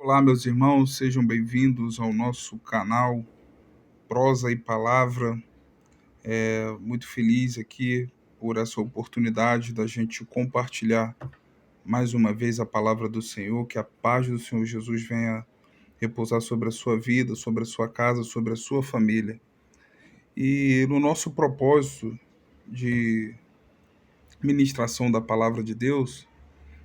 Olá, meus irmãos, sejam bem-vindos ao nosso canal Prosa e Palavra. Muito feliz aqui por essa oportunidade da gente compartilhar mais uma vez a palavra do Senhor, que a paz do Senhor Jesus venha repousar sobre a sua vida, sobre a sua casa, sobre a sua família. E no nosso propósito de ministração da palavra de Deus,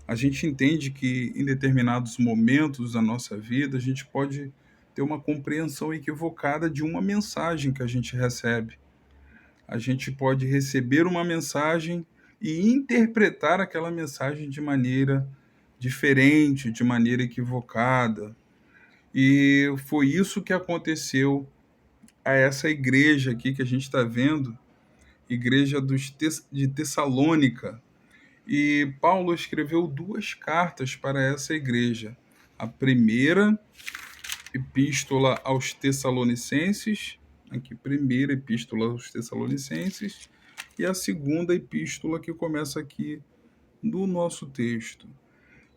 a gente entende que em determinados momentos da nossa vida a gente pode ter uma compreensão equivocada de uma mensagem que a gente recebe. A gente pode receber uma mensagem e interpretar aquela mensagem de maneira diferente, de maneira equivocada. E foi isso que aconteceu a essa igreja aqui que a gente está vendo, igreja de Tessalônica. E Paulo escreveu duas cartas para essa igreja. A primeira epístola aos Tessalonicenses, aqui, primeira epístola aos Tessalonicenses, e a segunda epístola que começa aqui no nosso texto.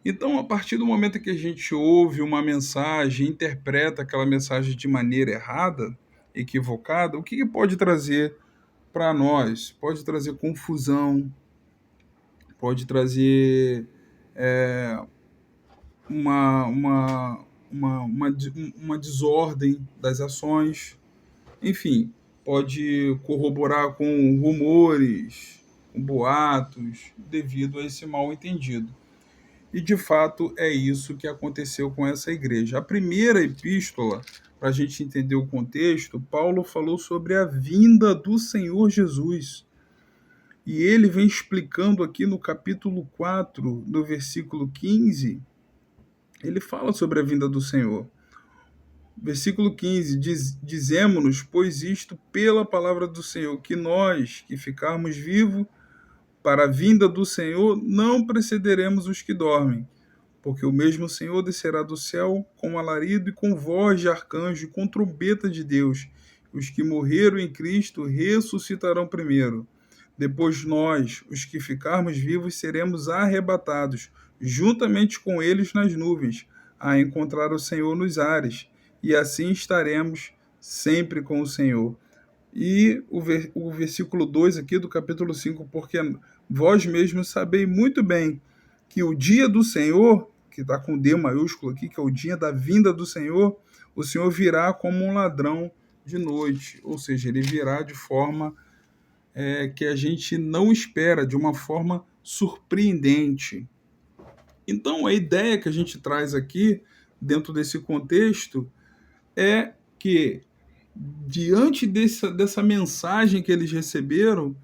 Então, a partir do momento que a gente ouve uma mensagem, interpreta aquela mensagem de maneira errada, equivocada, o que pode trazer para nós? Pode trazer confusão, pode trazer uma, uma, uma desordem das ações, enfim, pode corroborar com rumores, com boatos, devido a esse mal-entendido. E, de fato, é isso que aconteceu com essa igreja. A primeira epístola, para a gente entender o contexto, Paulo falou sobre a vinda do Senhor Jesus. E ele vem explicando aqui no capítulo 4, no versículo 15, ele fala sobre a vinda do Senhor. Versículo 15, dizemos-nos, pois isto pela palavra do Senhor, que nós, que ficarmos vivos para a vinda do Senhor, não precederemos os que dormem, porque o mesmo Senhor descerá do céu com alarido e com voz de arcanjo e com trombeta de Deus. Os que morreram em Cristo ressuscitarão primeiro. Depois nós, os que ficarmos vivos, seremos arrebatados, juntamente com eles nas nuvens, a encontrar o Senhor nos ares, e assim estaremos sempre com o Senhor. E o versículo 2 aqui do capítulo 5, porque vós mesmos sabeis muito bem que o dia do Senhor, que está com D maiúsculo aqui, que é o dia da vinda do Senhor, o Senhor virá como um ladrão de noite, ou seja, ele virá de forma que a gente não espera, de uma forma surpreendente. Então, a ideia que a gente traz aqui, dentro desse contexto, é que, diante dessa mensagem que eles receberam,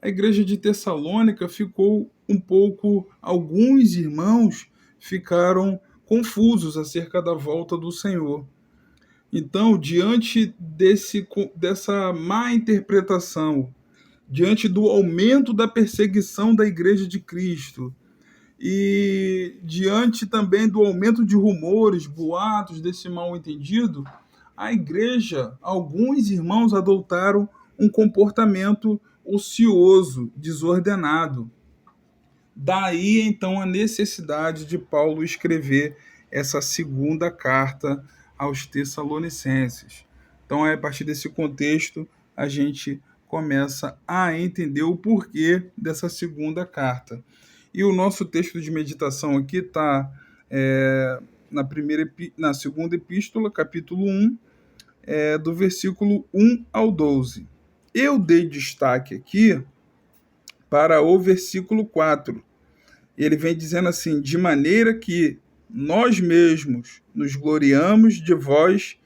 a igreja de Tessalônica ficou um pouco, alguns irmãos ficaram confusos acerca da volta do Senhor. Então, diante dessa má interpretação, diante do aumento da perseguição da igreja de Cristo, e diante também do aumento de rumores, boatos desse mal-entendido, a igreja, alguns irmãos adotaram um comportamento ocioso, desordenado. Daí, então, a necessidade de Paulo escrever essa segunda carta aos Tessalonicenses. Então, a partir desse contexto, a gente começa a entender o porquê dessa segunda carta. E o nosso texto de meditação aqui está na segunda epístola, capítulo 1, do versículo 1 ao 12. Eu dei destaque aqui para o versículo 4. Ele vem dizendo assim: de maneira que nós mesmos nos gloriamos de vós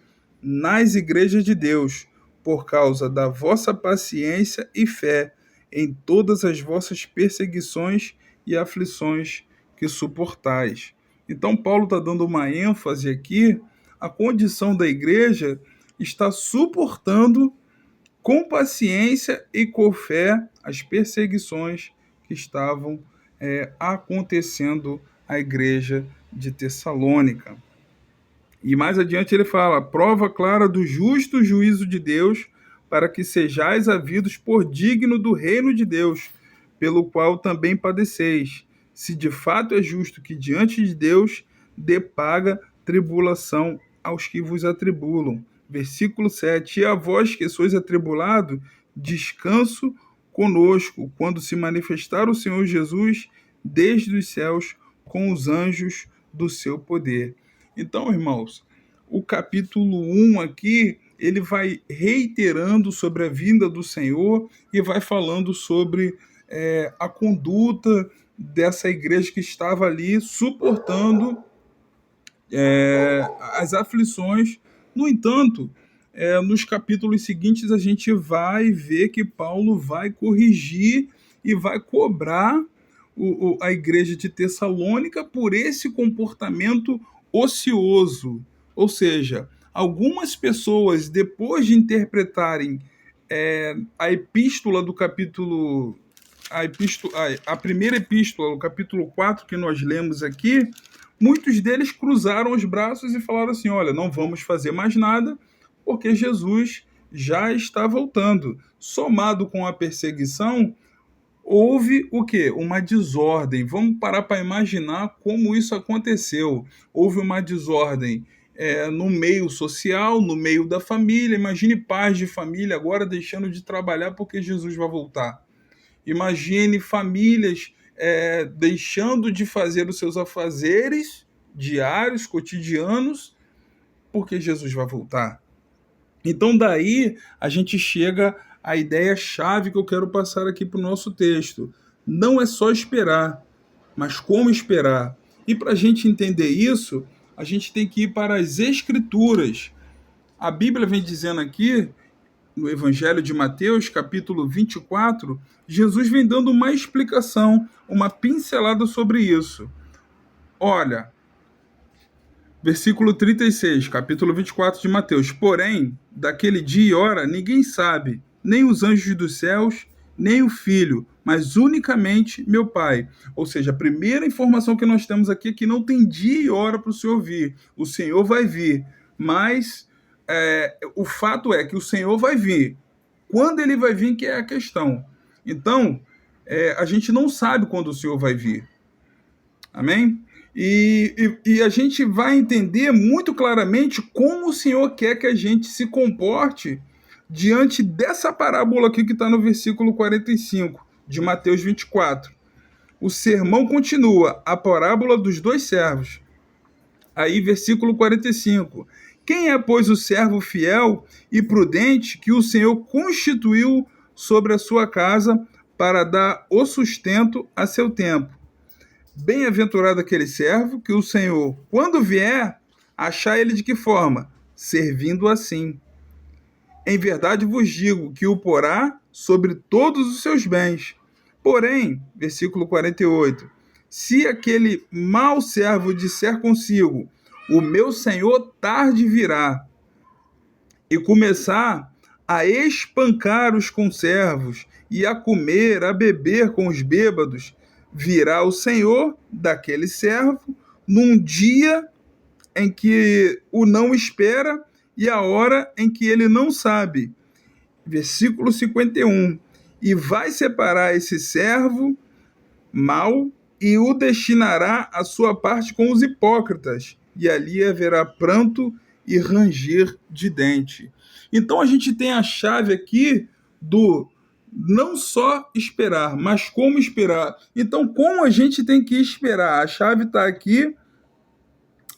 nas igrejas de Deus, por causa da vossa paciência e fé em todas as vossas perseguições e aflições que suportais. Então, Paulo está dando uma ênfase aqui, a condição da igreja está suportando com paciência e com fé as perseguições que estavam acontecendo à igreja de Tessalônica. E mais adiante ele fala: prova clara do justo juízo de Deus, para que sejais havidos por digno do reino de Deus, pelo qual também padeceis, se de fato é justo que diante de Deus dê paga tribulação aos que vos atribulam. Versículo 7. E a vós que sois atribulado, descanso conosco, quando se manifestar o Senhor Jesus desde os céus com os anjos do seu poder. Então, irmãos, o capítulo 1 aqui, ele vai reiterando sobre a vinda do Senhor e vai falando sobre a conduta dessa igreja que estava ali suportando as aflições. No entanto, nos capítulos seguintes a gente vai ver que Paulo vai corrigir e vai cobrar a igreja de Tessalônica por esse comportamento ocioso. Ou seja, algumas pessoas, depois de interpretarem a epístola do capítulo... A primeira epístola, o capítulo 4 que nós lemos aqui, muitos deles cruzaram os braços e falaram assim, olha, não vamos fazer mais nada, porque Jesus já está voltando. Somado com a perseguição, houve o quê? Uma desordem. Vamos parar para imaginar como isso aconteceu. Houve uma desordem no meio social, no meio da família. Imagine pais de família agora deixando de trabalhar porque Jesus vai voltar. Imagine famílias deixando de fazer os seus afazeres diários, cotidianos, porque Jesus vai voltar. Então daí a gente chega à ideia-chave que eu quero passar aqui para o nosso texto. Não é só esperar, mas como esperar. E para a gente entender isso, a gente tem que ir para as Escrituras. A Bíblia vem dizendo aqui, no Evangelho de Mateus, capítulo 24, Jesus vem dando uma explicação, uma pincelada sobre isso. Olha, versículo 36, capítulo 24 de Mateus. Porém, daquele dia e hora, ninguém sabe, nem os anjos dos céus, nem o Filho, mas unicamente meu Pai. Ou seja, a primeira informação que nós temos aqui é que não tem dia e hora para o Senhor vir. O Senhor vai vir, mas o fato é que o Senhor vai vir. Quando ele vai vir que é a questão. Então, a gente não sabe quando o Senhor vai vir. Amém? E a gente vai entender muito claramente como o Senhor quer que a gente se comporte diante dessa parábola aqui que está no versículo 45 de Mateus 24. O sermão continua, a parábola dos dois servos. Aí, versículo 45. Quem é, pois, o servo fiel e prudente que o Senhor constituiu sobre a sua casa para dar o sustento a seu tempo? Bem-aventurado aquele servo que o Senhor, quando vier, achar ele de que forma? Servindo assim. Em verdade vos digo que o porá sobre todos os seus bens. Porém, versículo 48, se aquele mau servo disser consigo, o meu senhor tarde virá, e começar a espancar os conservos, e a comer, a beber com os bêbados, virá o senhor daquele servo num dia em que o não espera e a hora em que ele não sabe. Versículo 51. E vai separar esse servo mau e o destinará a sua parte com os hipócritas, e ali haverá pranto e ranger de dente. Então a gente tem a chave aqui do não só esperar, mas como esperar. Então, como a gente tem que esperar? A chave está aqui,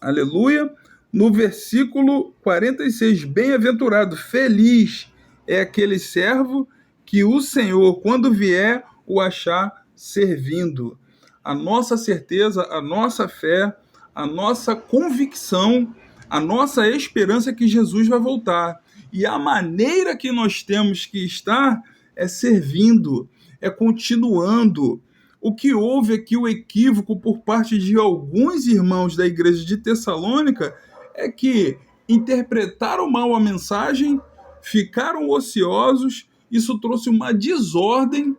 aleluia, no versículo 46. Bem-aventurado, feliz é aquele servo que o Senhor, quando vier, o achar servindo. A nossa certeza, a nossa fé, a nossa convicção, a nossa esperança é que Jesus vai voltar. E a maneira que nós temos que estar é servindo, é continuando. O que houve aqui, o equívoco por parte de alguns irmãos da igreja de Tessalônica, é que interpretaram mal a mensagem, ficaram ociosos, isso trouxe uma desordem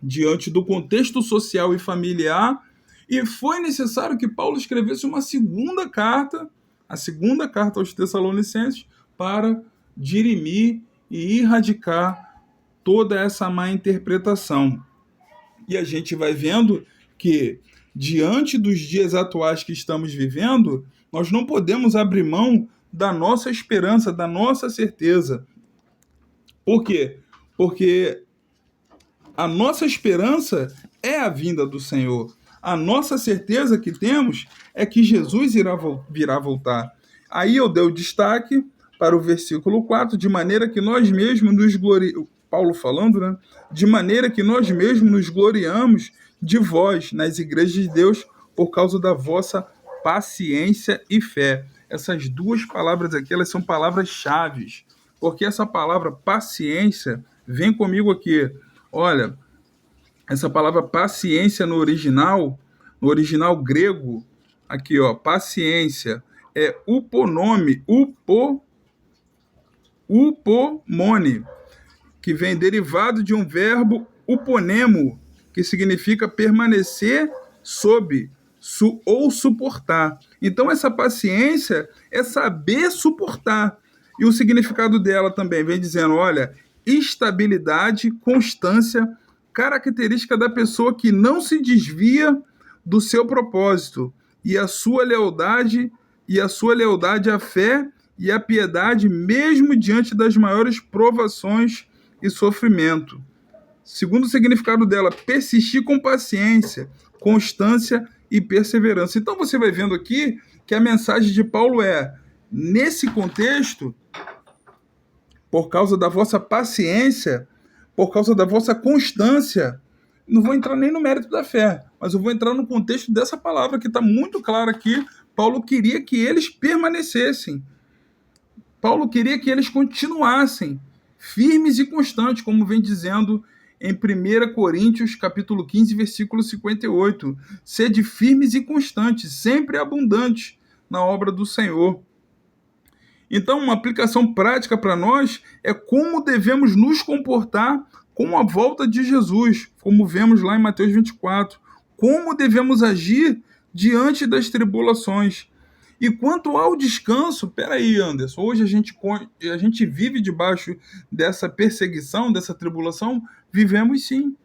diante do contexto social e familiar, e foi necessário que Paulo escrevesse uma segunda carta, a segunda carta aos Tessalonicenses, para dirimir e erradicar toda essa má interpretação. E a gente vai vendo que, diante dos dias atuais que estamos vivendo, Nós não podemos abrir mão da nossa esperança, da nossa certeza. Por quê? Porque a nossa esperança é a vinda do Senhor. A nossa certeza que temos é que Jesus virá voltar. Aí eu dei o destaque para o versículo 4, de maneira que nós mesmos nos gloriamos, Paulo falando, né? De maneira que nós mesmos nos gloriamos de vós nas igrejas de Deus por causa da vossa paciência e fé. Essas duas palavras aqui, elas são palavras-chave, porque essa palavra paciência, vem comigo aqui, olha, essa palavra paciência no original grego, aqui ó, paciência, é upomone, que vem derivado de um verbo uponemo, que significa permanecer sob ou suportar. Então, essa paciência é saber suportar. E o significado dela também vem dizendo, olha, estabilidade, constância, característica da pessoa que não se desvia do seu propósito, e a sua lealdade à fé e à piedade, mesmo diante das maiores provações e sofrimento. Segundo o significado dela, persistir com paciência, constância e perseverança. Então você vai vendo aqui que a mensagem de Paulo é, nesse contexto, por causa da vossa paciência, por causa da vossa constância, não vou entrar nem no mérito da fé, mas eu vou entrar no contexto dessa palavra que está muito clara aqui. Paulo queria que eles permanecessem. Paulo queria que eles continuassem firmes e constantes, como vem dizendo em 1 Coríntios, capítulo 15, versículo 58. Sede firmes e constantes, sempre abundantes na obra do Senhor. Então, uma aplicação prática para nós é como devemos nos comportar com a volta de Jesus, como vemos lá em Mateus 24. Como devemos agir diante das tribulações. E quanto ao descanso, peraí, Anderson, hoje a gente vive debaixo dessa perseguição, dessa tribulação? Vivemos sim.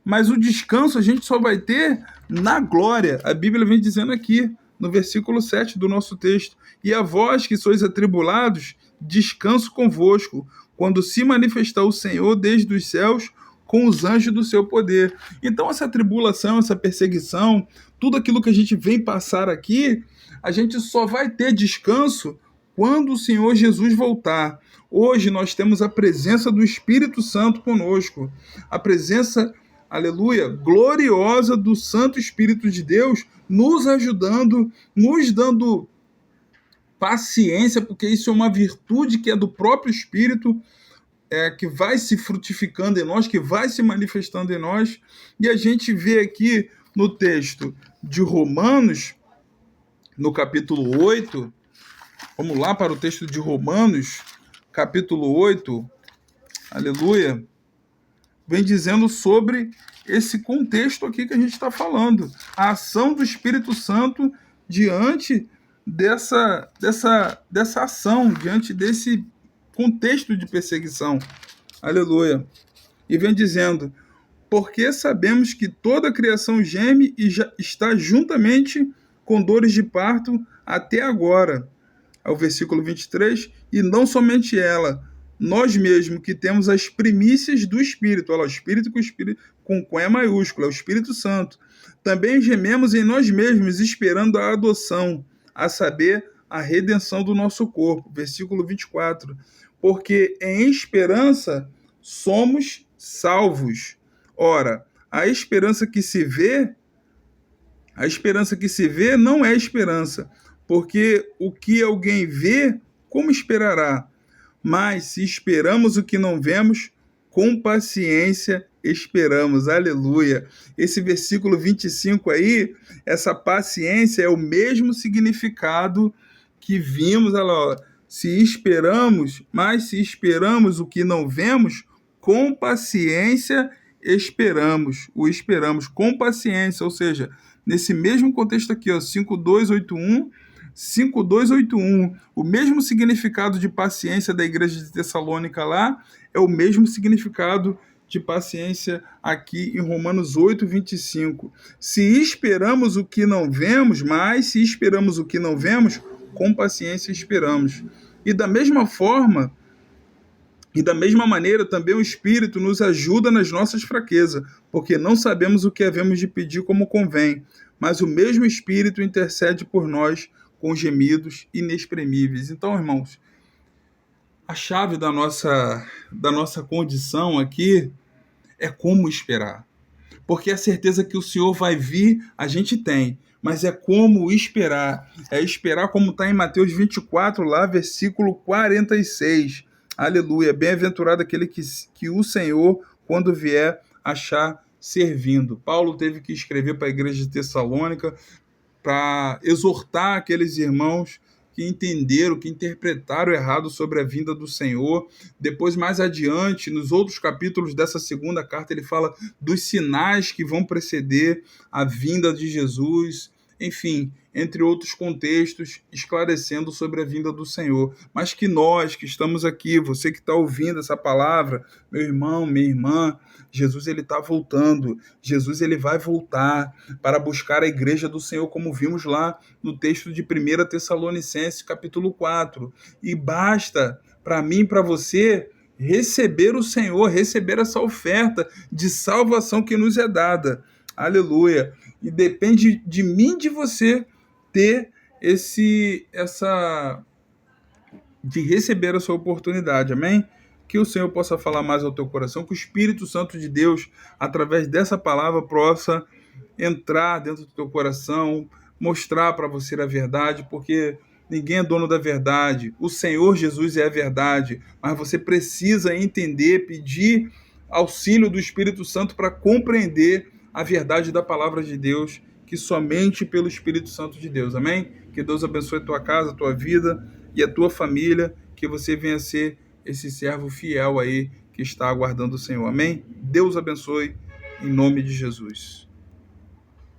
Mas o descanso a gente só vai ter na glória. A Bíblia vem dizendo aqui, no versículo 7 do nosso texto. E a vós que sois atribulados, descanso convosco, quando se manifestar o Senhor desde os céus com os anjos do seu poder. Então essa tribulação, essa perseguição, tudo aquilo que a gente vem passar aqui, a gente só vai ter descanso quando o Senhor Jesus voltar. Hoje nós temos a presença do Espírito Santo conosco, a presença, aleluia, gloriosa do Santo Espírito de Deus, nos ajudando, nos dando paciência, porque isso é uma virtude que é do próprio Espírito, que vai se frutificando em nós, que vai se manifestando em nós. E a gente vê aqui no texto de Romanos, no capítulo 8, vamos lá para o texto de Romanos, capítulo 8, aleluia, vem dizendo sobre esse contexto aqui que a gente está falando, a ação do Espírito Santo diante dessa ação, diante desse contexto de perseguição, aleluia, e vem dizendo, porque sabemos que toda a criação geme e já está juntamente com dores de parto até agora, ao versículo 23, e não somente ela, nós mesmos que temos as primícias do Espírito, olha, o Espírito com E maiúsculo, é o Espírito Santo, também gememos em nós mesmos, esperando a adoção, a saber, a redenção do nosso corpo, versículo 24, porque em esperança somos salvos. Ora, a esperança que se vê não é esperança, porque o que alguém vê, como esperará? Mas se esperamos o que não vemos, com paciência esperamos. Aleluia. Esse versículo 25 aí, essa paciência é o mesmo significado que vimos, olha lá, se esperamos o que não vemos, com paciência esperamos. O esperamos com paciência, ou seja, nesse mesmo contexto aqui, ó, 5:281, o mesmo significado de paciência da igreja de Tessalônica lá, é o mesmo significado de paciência aqui em Romanos 8:25. Se esperamos o que não vemos, mas se esperamos o que não vemos, com paciência esperamos. E da mesma forma, e da mesma maneira, também o Espírito nos ajuda nas nossas fraquezas, porque não sabemos o que havemos de pedir como convém, mas o mesmo Espírito intercede por nós com gemidos inexprimíveis. Então, irmãos, a chave da nossa condição aqui é como esperar. Porque a certeza que o Senhor vai vir, a gente tem. Mas é como esperar. É esperar como está em Mateus 24, lá, versículo 46. Aleluia. Bem-aventurado aquele que o Senhor, quando vier, achar servindo. Paulo teve que escrever para a igreja de Tessalônica para exortar aqueles irmãos que entenderam, que interpretaram errado sobre a vinda do Senhor. Depois, mais adiante, nos outros capítulos dessa segunda carta, ele fala dos sinais que vão preceder a vinda de Jesus. Enfim, entre outros contextos, esclarecendo sobre a vinda do Senhor. Mas que nós que estamos aqui, você que está ouvindo essa palavra, meu irmão, minha irmã, Jesus ele está voltando. Jesus ele vai voltar para buscar a igreja do Senhor, como vimos lá no texto de 1 Tessalonicenses, capítulo 4. E basta para mim e para você receber o Senhor, receber essa oferta de salvação que nos é dada. Aleluia. E depende de mim, de você, ter de receber essa oportunidade. Amém? Que o Senhor possa falar mais ao teu coração, que o Espírito Santo de Deus, através dessa palavra, possa entrar dentro do teu coração, mostrar para você a verdade, porque ninguém é dono da verdade. O Senhor Jesus é a verdade, mas você precisa entender, pedir auxílio do Espírito Santo para compreender a verdade da palavra de Deus, que somente pelo Espírito Santo de Deus. Amém? Que Deus abençoe a tua casa, a tua vida e a tua família, que você venha ser esse servo fiel aí que está aguardando o Senhor. Amém? Deus abençoe em nome de Jesus.